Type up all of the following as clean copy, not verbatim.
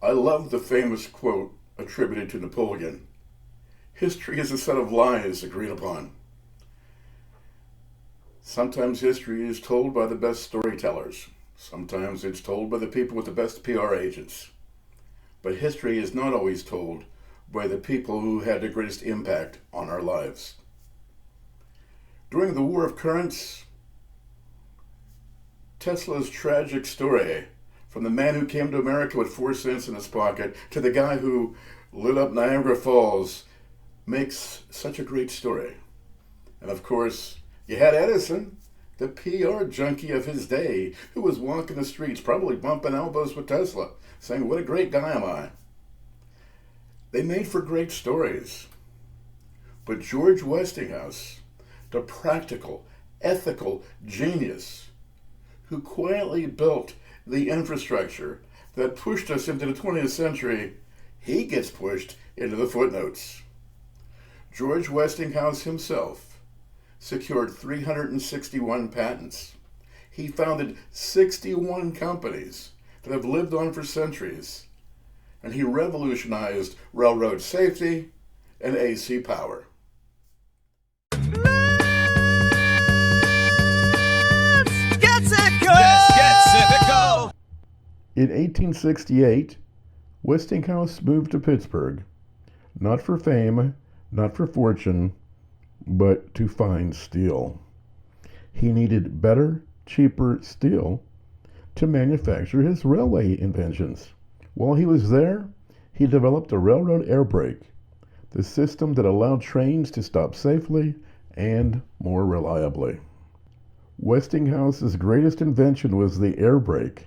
I love the famous quote attributed to Napoleon: "History is a set of lies agreed upon." Sometimes history is told by the best storytellers. Sometimes it's told by the people with the best PR agents. But history is not always told by the people who had the greatest impact on our lives. During the War of Currents, Tesla's tragic story, from the man who came to America with 4 cents in his pocket to the guy who lit up Niagara Falls, makes such a great story. And of course, you had Edison, the PR junkie of his day, who was walking the streets, probably bumping elbows with Tesla, saying, "What a great guy am I." They made for great stories. But George Westinghouse, the practical, ethical genius who quietly built the infrastructure that pushed us into the 20th century, he gets pushed into the footnotes. George Westinghouse himself secured 361 patents. He founded 61 companies that have lived on for centuries, and he revolutionized railroad safety and AC power. In 1868, Westinghouse moved to Pittsburgh, not for fame, not for fortune, but to find steel. He needed better, cheaper steel to manufacture his railway inventions. While he was there, he developed a railroad air brake, the system that allowed trains to stop safely and more reliably. Westinghouse's greatest invention was the air brake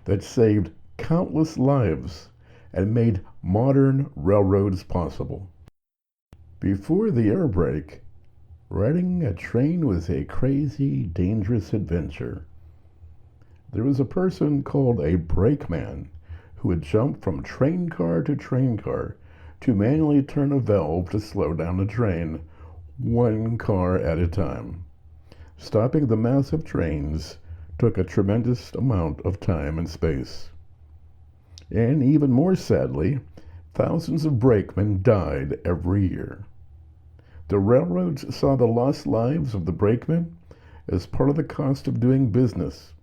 that saved countless lives and made modern railroads possible. Before the air brake, riding a train was a crazy, dangerous adventure. There was a person called a brakeman who would jump from train car to manually turn a valve to slow down the train, one car at a time. Stopping the massive trains took a tremendous amount of time and space. And even more sadly, thousands of brakemen died every year. The railroads saw the lost lives of the brakemen as part of the cost of doing business.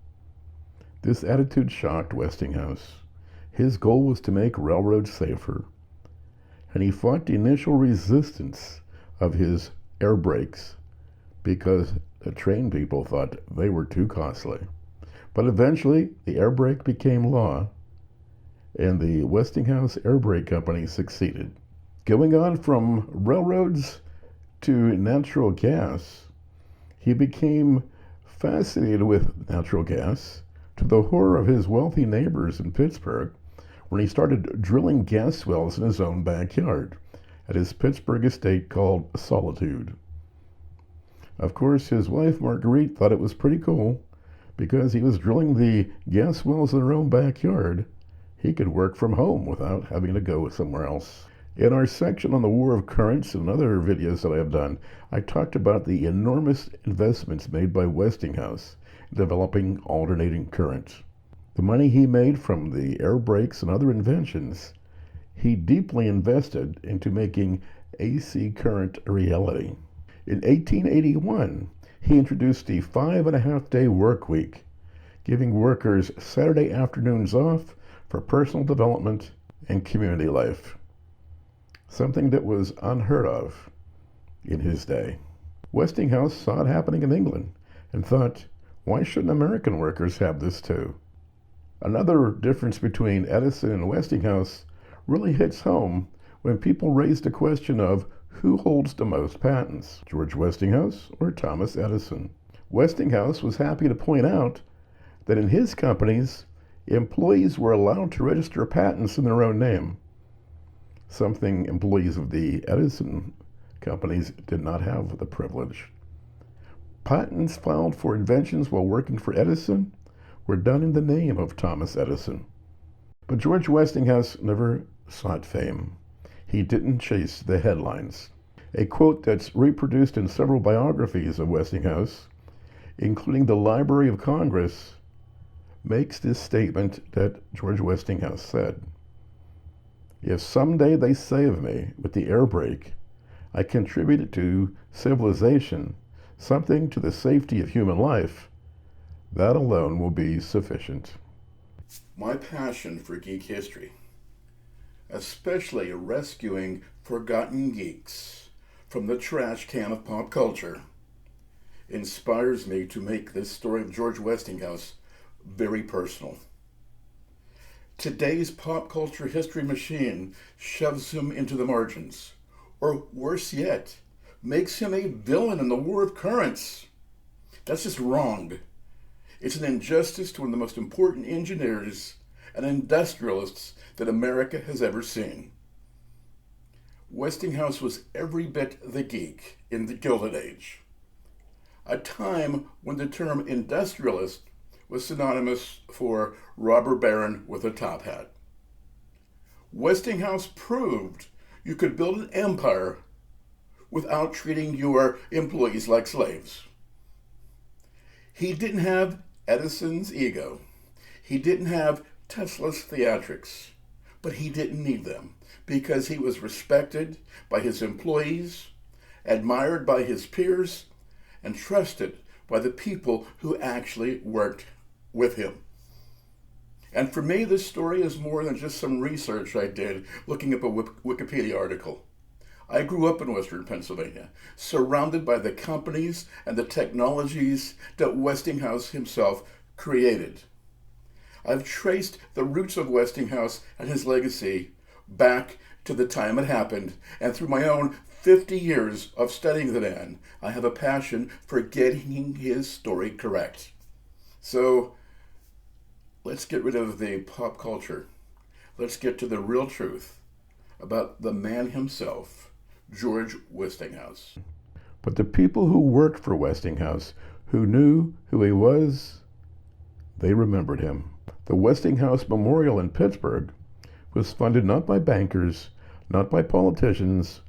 This attitude shocked Westinghouse. His goal was to make railroads safer, and he fought the initial resistance of his air brakes because the train people thought they were too costly. But eventually, the air brake became law, and the Westinghouse Air Brake Company succeeded. Going on from railroads to natural gas, he became fascinated with natural gas, to the horror of his wealthy neighbors in Pittsburgh, when he started drilling gas wells in his own backyard at his Pittsburgh estate called Solitude. Of course, his wife Marguerite thought it was pretty cool because he was drilling the gas wells in their own backyard. He could work from home without having to go somewhere else. In our section on the War of Currents and other videos that I have done, I talked about the enormous investments made by Westinghouse in developing alternating current. The money he made from the air brakes and other inventions, he deeply invested into making AC current a reality. In 1881, he introduced the 5.5-day work week, giving workers Saturday afternoons off for personal development and community life, something that was unheard of in his day. Westinghouse saw it happening in England and thought, why shouldn't American workers have this too? Another difference between Edison and Westinghouse really hits home when people raise the question of who holds the most patents, George Westinghouse or Thomas Edison. Westinghouse was happy to point out that in his companies, employees were allowed to register patents in their own name, something employees of the Edison companies did not have the privilege. Patents filed for inventions while working for Edison were done in the name of Thomas Edison. But George Westinghouse never sought fame. He didn't chase the headlines. A quote that's reproduced in several biographies of Westinghouse, including the Library of Congress, makes this statement that George Westinghouse said. If someday they save me with the air brake, I contributed to civilization, something to the safety of human life, that alone will be sufficient. My passion for geek history, especially rescuing forgotten geeks from the trash can of pop culture, inspires me to make this story of George Westinghouse very personal. Today's pop culture history machine shoves him into the margins, or worse yet, makes him a villain in the war of currents. That's just wrong. It's an injustice to one of the most important engineers and industrialists that America has ever seen. Westinghouse was every bit the geek in the Gilded Age, a time when the term industrialist was synonymous for robber baron with a top hat. Westinghouse proved you could build an empire without treating your employees like slaves. He didn't have Edison's ego. He didn't have Tesla's theatrics, but he didn't need them because he was respected by his employees, admired by his peers, and trusted by the people who actually worked with him. And for me, this story is more than just some research I did looking up a Wikipedia article. I grew up in Western Pennsylvania, surrounded by the companies and the technologies that Westinghouse himself created. I've traced the roots of Westinghouse and his legacy back to the time it happened, and through my own 50 years of studying the man, I have a passion for getting his story correct. So, let's get rid of the pop culture. Let's get to the real truth about the man himself, George Westinghouse. But the people who worked for Westinghouse, who knew who he was, they remembered him. The Westinghouse Memorial in Pittsburgh was funded not by bankers, not by politicians,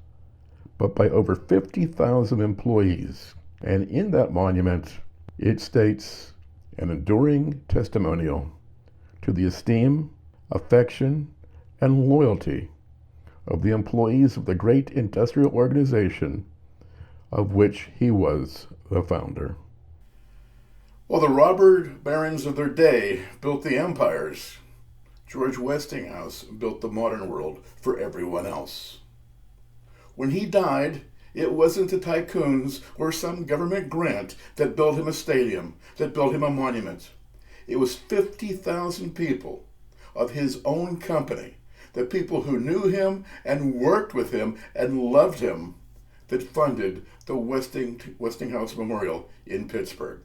but by over 50,000 employees. And in that monument, it states an enduring testimonial to the esteem, affection, and loyalty of the employees of the great industrial organization of which he was the founder. Well, the robber barons of their day built the empires. George Westinghouse built the modern world for everyone else. When he died, it wasn't the tycoons or some government grant that built him a stadium, that built him a monument. It was 50,000 people of his own company, the people who knew him and worked with him and loved him, that funded the Westinghouse Memorial in Pittsburgh.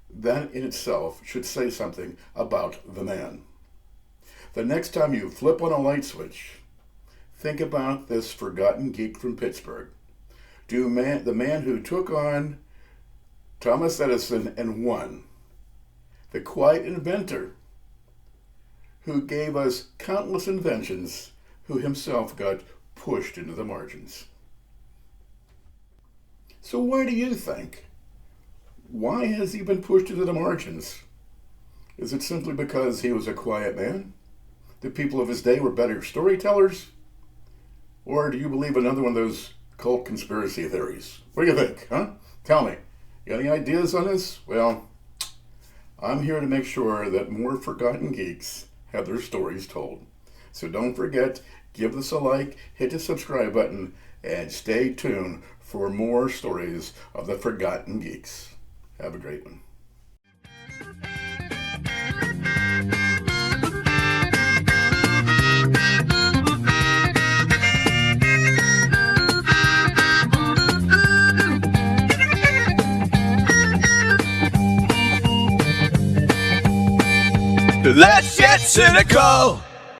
That in itself should say something about the man. The next time you flip on a light switch, think about this forgotten geek from Pittsburgh. The man who took on Thomas Edison and won. The quiet inventor who gave us countless inventions, who himself got pushed into the margins. So why do you think? Why has he been pushed into the margins? Is it simply because he was a quiet man? The people of his day were better storytellers? Or do you believe another one of those cult conspiracy theories? What do you think, huh? Tell me. You got any ideas on this? Well, I'm here to make sure that more forgotten geeks have their stories told. So don't forget, give this a like, hit the subscribe button, and stay tuned for more stories of the forgotten geeks. Have a great one. Let's get cynical.